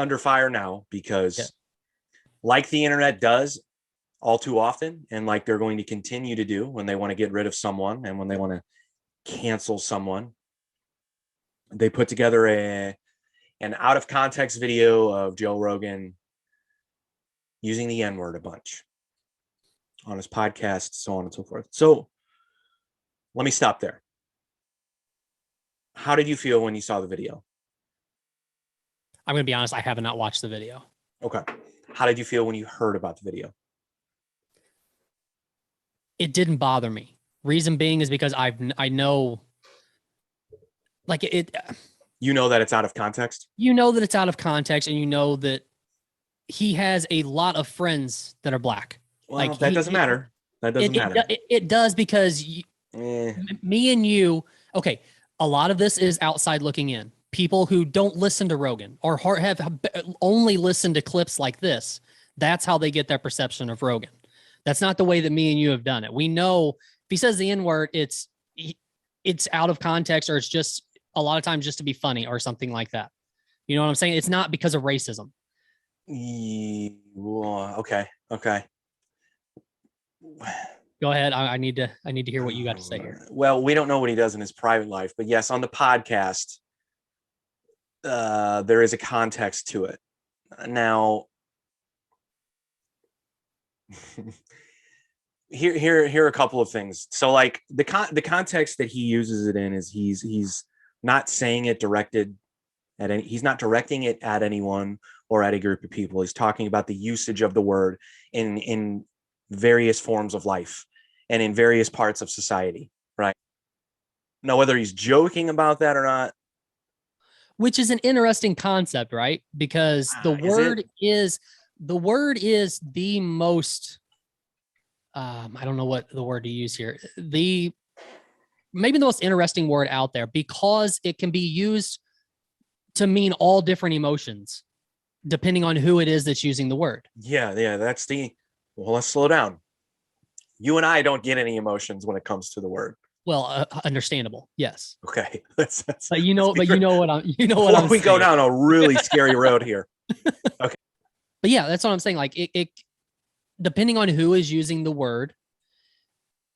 under fire now Yeah. because like the internet does all too often, and like they're going to continue to do when they want to get rid of someone and when they want to cancel someone, they put together an out of context video of Joe Rogan using the N-word a bunch on his podcast, so on and so forth. So let me stop there. How did you feel when you saw the video? I'm going to be honest, I have not watched the video. Okay. How did you feel when you heard about the video? It didn't bother me. Reason being is because I know, like it. You know that it's out of context? You know that it's out of context, and you know that he has a lot of friends that are black. Well, Like that doesn't matter. That doesn't matter. It does because me and you, okay, a lot of this is outside looking in. People who don't listen to Rogan or have only listened to clips like this, that's how they get their perception of Rogan. That's not the way that me and you have done it. We know if he says the N-word, it's out of context, or it's just a lot of times just to be funny or something like that. You know what I'm saying? It's not because of racism. Okay. Go ahead. I need to hear what you got to say here. Well, we don't know what he does in his private life, but yes, on the podcast, there is a context to it. Now, here are a couple of things. So, like the context that he uses it in is he's not saying it directed at any. He's not directing it at anyone or at a group of people. He's talking about the usage of the word in various forms of life and in various parts of society, right? Now, whether he's joking about that or not, which is an interesting concept, right? Because the word is the most, I don't know what the word to use here. Maybe the most interesting word out there because it can be used to mean all different emotions depending on who it is that's using the word. Yeah. Well, let's slow down. You and I don't get any emotions when it comes to the word. Well, understandable. Yes. Okay. But you know what I'm we saying. Go down a really scary road here. Okay. But yeah, that's what I'm saying. Like it depending on who is using the word,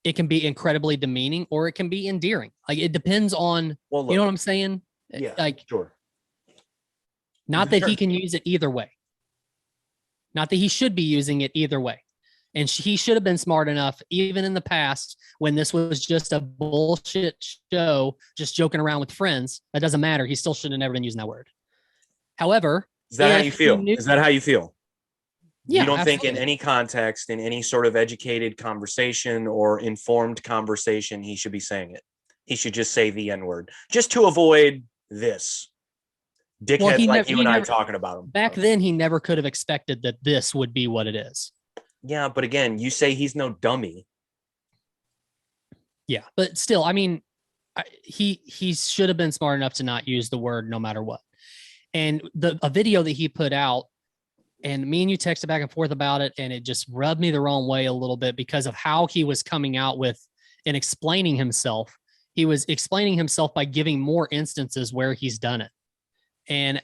it can be incredibly demeaning or it can be endearing. Like it depends on, you know what I'm saying? Yeah. Like, sure. Not that he can use it either way. Not that he should be using it either way. And he should have been smart enough, even in the past, when this was just a bullshit show, just joking around with friends. That doesn't matter. He still should have never been using that word. However, is that how you feel? Is that how you feel? Yeah, you don't absolutely. think in any context, in any sort of educated conversation or informed conversation, he should be saying it? He should just say the N-word just to avoid this. Dickheads like you and I talking about him. Back then, he never could have expected that this would be what it is. Yeah, but again, you say he's no dummy. Yeah, but still, I mean, he should have been smart enough to not use the word no matter what. And a video that he put out, and me and you texted back and forth about it, and it just rubbed me the wrong way a little bit because of how he was coming out with and explaining himself. He was explaining himself by giving more instances where he's done it. And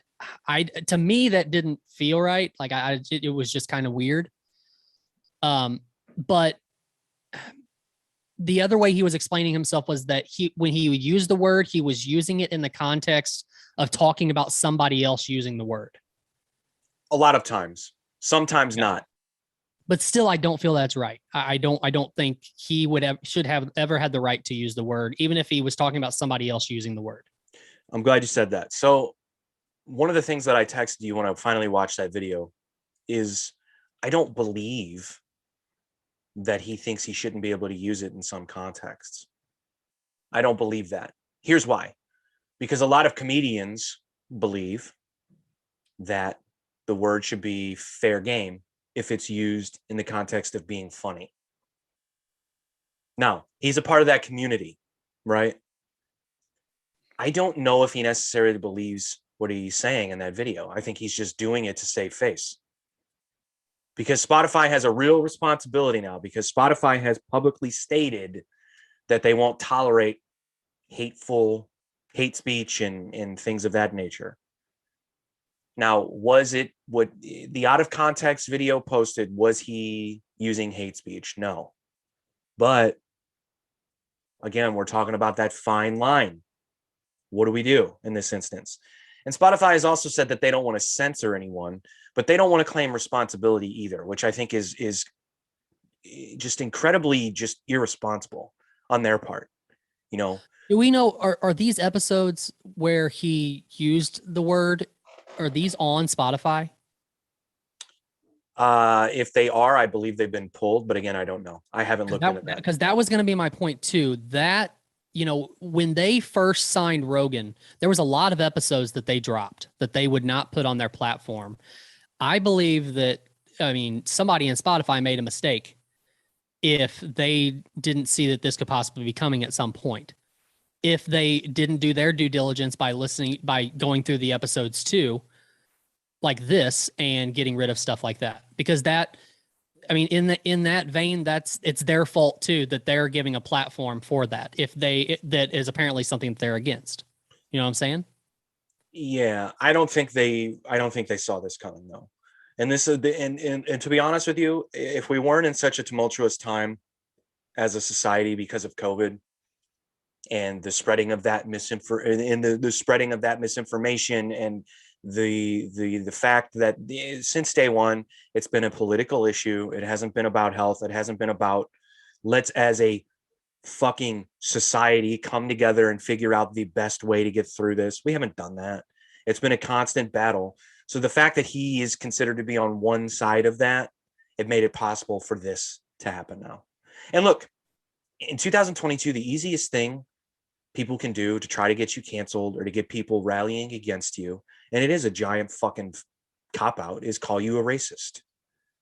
to me, that didn't feel right. Like it was just kind of weird. But the other way he was explaining himself was that when he used the word, he was using it in the context of talking about somebody else using the word. A lot of times, sometimes not. But still, I don't feel that's right. I don't think he should have ever had the right to use the word, even if he was talking about somebody else using the word. I'm glad you said that. So one of the things that I texted you when I finally watched that video is I don't believe that he thinks he shouldn't be able to use it in some contexts. I don't believe that. Here's why. Because a lot of comedians believe that the word should be fair game if it's used in the context of being funny. Now, he's a part of that community, right? I don't know if he necessarily believes what he's saying in that video. I think he's just doing it to save face. Because Spotify has a real responsibility now, because Spotify has publicly stated that they won't tolerate hate speech and things of that nature. Now, was it what the out of context video posted? Was he using hate speech? No. But again, we're talking about that fine line. What do we do in this instance? And Spotify has also said that they don't want to censor anyone, but they don't want to claim responsibility either, which I think is just incredibly just irresponsible on their part. You know, Do we know, are these episodes where he used the word, are these on Spotify? if they are, I believe they've been pulled, but again, I don't know. I haven't looked into that. Because that was going to be my point too. That, when they first signed Rogan, there was a lot of episodes that they dropped that they would not put on their platform. I believe that, somebody in Spotify made a mistake if they didn't see that this could possibly be coming at some point. If they didn't do their due diligence by going through the episodes too, like this, and getting rid of stuff like that. Because that, in that vein, it's their fault too, that they're giving a platform for that. That is apparently something that they're against. You know what I'm saying? Yeah, I don't think they saw this coming though. And this is and to be honest with you, if we weren't in such a tumultuous time as a society because of COVID and the spreading of that the spreading of that misinformation, and the fact that since day one it's been a political issue. It hasn't been about health. It hasn't been about let's as a fucking society come together and figure out the best way to get through this. We haven't done that. It's been a constant battle. So the fact that he is considered to be on one side of that, it made it possible for this to happen now. And look, in 2022, the easiest thing people can do to try to get you canceled or to get people rallying against you, and it is a giant fucking cop out, is call you a racist.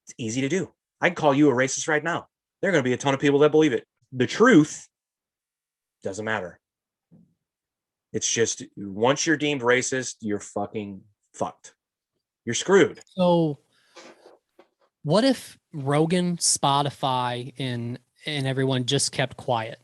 It's easy to do. I can call you a racist right now. There are going to be a ton of people that believe it. The truth doesn't matter. It's just once you're deemed racist, you're fucking fucked. You're screwed. So what if Rogan, Spotify, and everyone just kept quiet?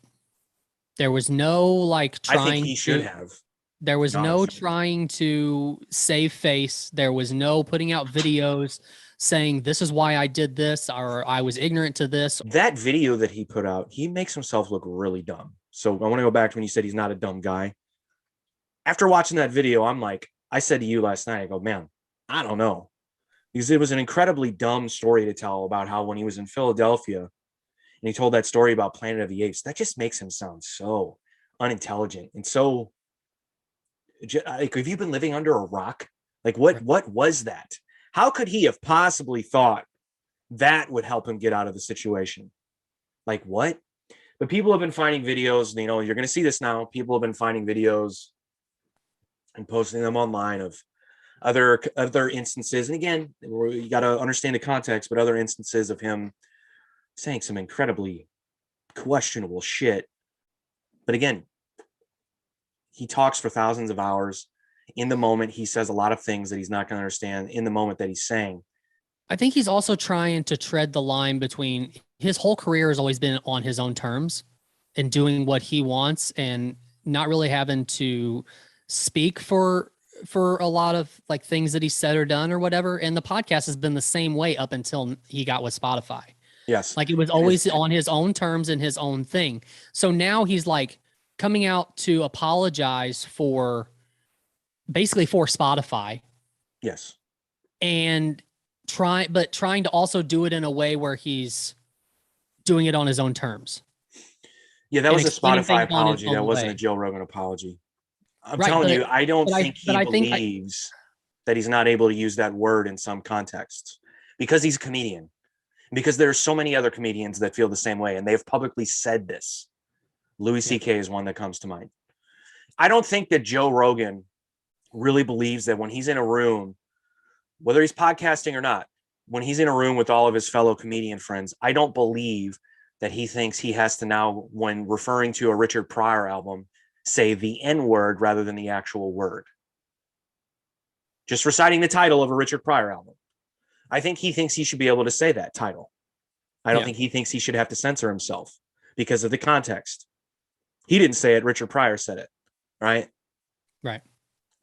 There was no like trying. I think he should have. There was no trying to save face. There was no putting out videos saying this is why I did this, or I was ignorant to this. That video that he put out, he makes himself look really dumb. So I want to go back to when you said he's not a dumb guy. After watching that video, I'm like, I said to you last night, I go, man, I don't know. Because it was an incredibly dumb story to tell about how when he was in Philadelphia and he told that story about Planet of the Apes, that just makes him sound so unintelligent and so like, have you been living under a rock? Like what was that? How could he have possibly thought that would help him get out of the situation? Like what? But people have been finding videos, you're going to see this now. People have been finding videos and posting them online of other instances. And again, you got to understand the context, but other instances of him saying some incredibly questionable shit. But again, he talks for thousands of hours. In the moment, he says a lot of things that he's not going to understand in the moment that he's saying. I think he's also trying to tread the line between, his whole career has always been on his own terms and doing what he wants and not really having to speak for a lot of like things that he said or done or whatever. And the podcast has been the same way up until he got with Spotify. Yes. Like it was always on his own terms and his own thing. So now he's like coming out to apologize for basically for Spotify. Yes. And trying to also do it in a way where he's doing it on his own terms. Yeah, that was a Spotify apology. That wasn't a Joe Rogan apology. I'm telling you, I don't think he believes that he's not able to use that word in some contexts because he's a comedian. Because there are so many other comedians that feel the same way, and they've publicly said this. Louis C.K. is one that comes to mind. I don't think that Joe Rogan really believes that when he's in a room, whether he's podcasting or not, when he's in a room with all of his fellow comedian friends, I don't believe that he thinks he has to now, when referring to a Richard Pryor album, say the N-word rather than the actual word. Just reciting the title of a Richard Pryor album. I think he thinks he should be able to say that title. I don't think he thinks he should have to censor himself because of the context. He didn't say it. Richard Pryor said it. Right? Right.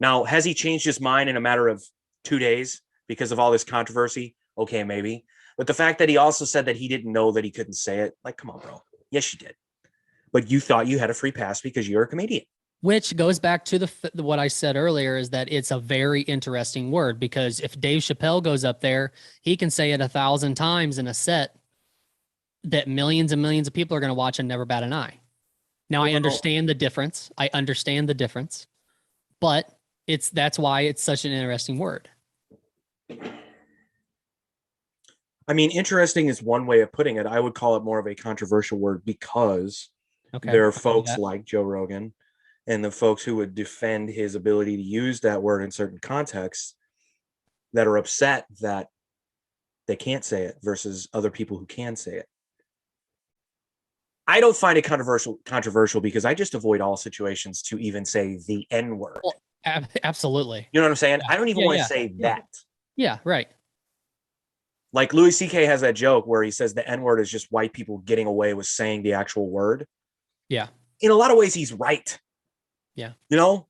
Now, has he changed his mind in a matter of 2 days because of all this controversy, okay, maybe. But the fact that he also said that he didn't know that he couldn't say it, like, come on, bro. Yes, you did. But you thought you had a free pass because you're a comedian. Which goes back to what I said earlier, is that it's a very interesting word, because if Dave Chappelle goes up there, he can say it 1,000 times in a set that millions and millions of people are going to watch and never bat an eye. Now, I understand the difference. But that's why it's such an interesting word. I mean, interesting is one way of putting it. I would call it more of a controversial word because there are folks like Joe Rogan and the folks who would defend his ability to use that word in certain contexts that are upset that they can't say it versus other people who can say it. I don't find it controversial because I just avoid all situations to even say the N word. Well, absolutely. You know what I'm saying? I don't even want to say that. Yeah, right. Like Louis C.K. has that joke where he says the N word is just white people getting away with saying the actual word. Yeah. In a lot of ways, he's right. Yeah. You know,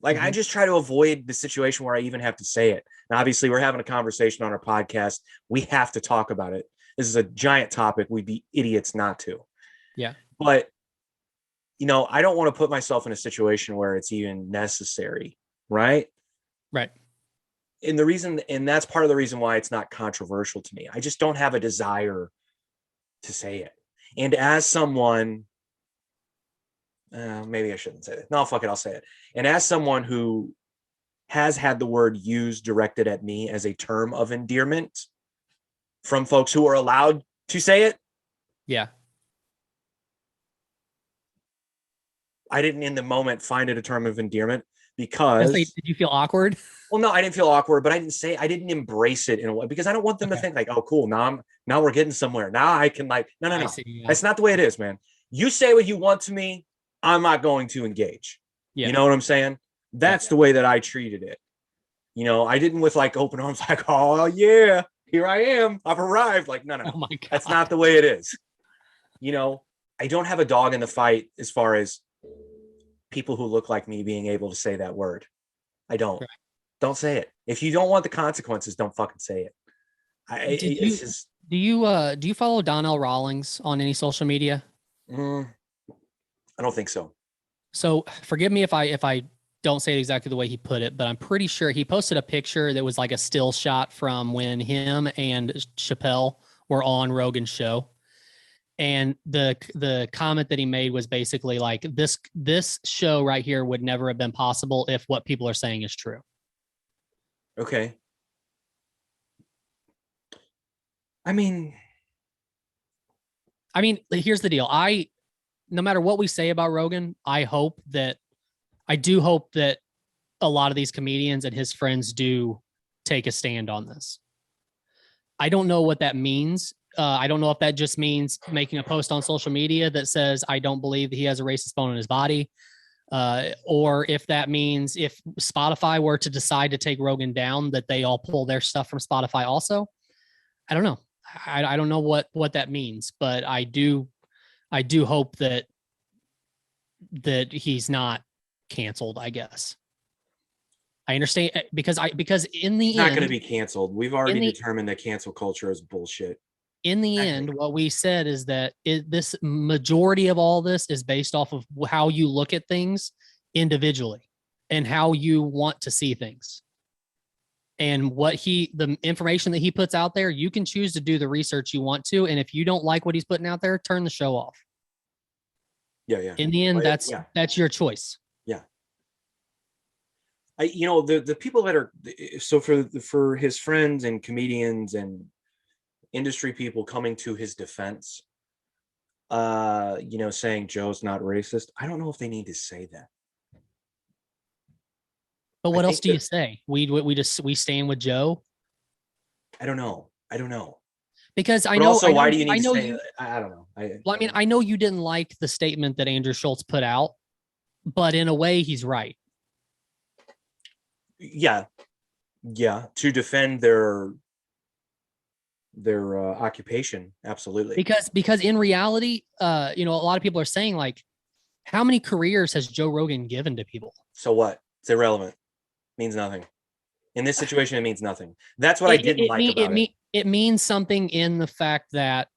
like I just try to avoid the situation where I even have to say it. Now, obviously, we're having a conversation on our podcast. We have to talk about it. This is a giant topic. We'd be idiots not to. Yeah. But, you know, I don't want to put myself in a situation where it's even necessary. Right. Right. And that's part of the reason why it's not controversial to me. I just don't have a desire to say it. And as someone, maybe I shouldn't say it. No, fuck it. I'll say it. And as someone who has had the word used directed at me as a term of endearment from folks who are allowed to say it. Yeah. I didn't in the moment find it a term of endearment because did you feel awkward? Well, no, I didn't feel awkward, but I didn't embrace it in a way because I don't want them to think like, oh, cool. Now we're getting somewhere. Now I can no. That's not the way it is, man. You say what you want to me. I'm not going to engage. Yeah. You know what I'm saying? That's the way that I treated it. You know, I didn't with like open arms, like, oh yeah, here I am. I've arrived. Like, no. Oh my God. That's not the way it is. You know, I don't have a dog in the fight as far as people who look like me being able to say that word. I don't. Right. Don't say it. If you don't want the consequences, don't fucking say it. Do you follow Donnell Rawlings on any social media? I don't think so. So forgive me if I don't say it exactly the way he put it, but I'm pretty sure he posted a picture that was like a still shot from when him and Chappelle were on Rogan's show. And the comment that he made was basically like, this show right here would never have been possible if what people are saying is true. Okay. I mean, here's the deal. No matter what we say about Rogan, I do hope that a lot of these comedians and his friends do take a stand on this. I don't know what that means. I don't know if that just means making a post on social media that says, I don't believe that he has a racist bone in his body. Or if that means if Spotify were to decide to take Rogan down, that they all pull their stuff from Spotify also. I don't know. I don't know what that means, but I do hope that he's not canceled, I guess. I understand because in the end, not going to be canceled. We've already determined that cancel culture is bullshit. In the end, what we said is that this majority of all this is based off of how you look at things individually and how you want to see things. And the information that he puts out there, you can choose to do the research you want to. And if you don't like what he's putting out there, turn the show off. Yeah. In the end, that's your choice. Yeah. The people that are, so for his friends and comedians and industry people coming to his defense, saying Joe's not racist. I don't know if they need to say that. But what else do you say? We stand with Joe. I don't know. Because I know. Also, why do you need to say? I don't know. I know you didn't like the statement that Andrew Schulz put out, but in a way, he's right. Yeah. To defend their occupation, absolutely. Because in reality, a lot of people are saying like, how many careers has Joe Rogan given to people? So what? It's irrelevant. Means nothing. In this situation, it means nothing. That's what I didn't like about it. It means something in the fact that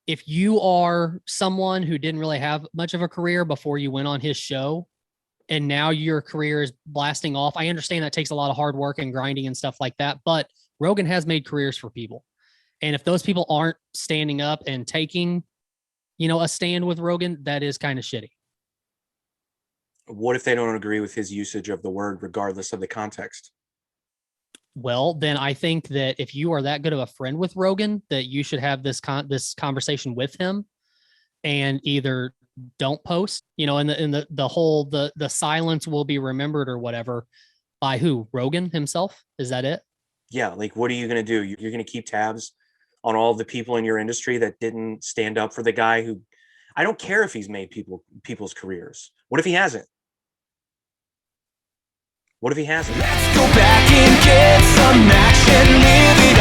if you are someone who didn't really have much of a career before you went on his show, and now your career is blasting off, I understand that takes a lot of hard work and grinding and stuff like that, but Rogan has made careers for people. And if those people aren't standing up and taking, a stand with Rogan, that is kind of shitty. What if they don't agree with his usage of the word, regardless of the context? Well, then I think that if you are that good of a friend with Rogan, that you should have this conversation with him, and either don't post, and the whole the silence will be remembered or whatever by who? Rogan himself? Is that it? Yeah, like what are you going to do? You're going to keep tabs on all the people in your industry that didn't stand up for the guy who, I don't care if he's made people's careers. What if he hasn't? What if he hasn't? Let's go back and get some action, living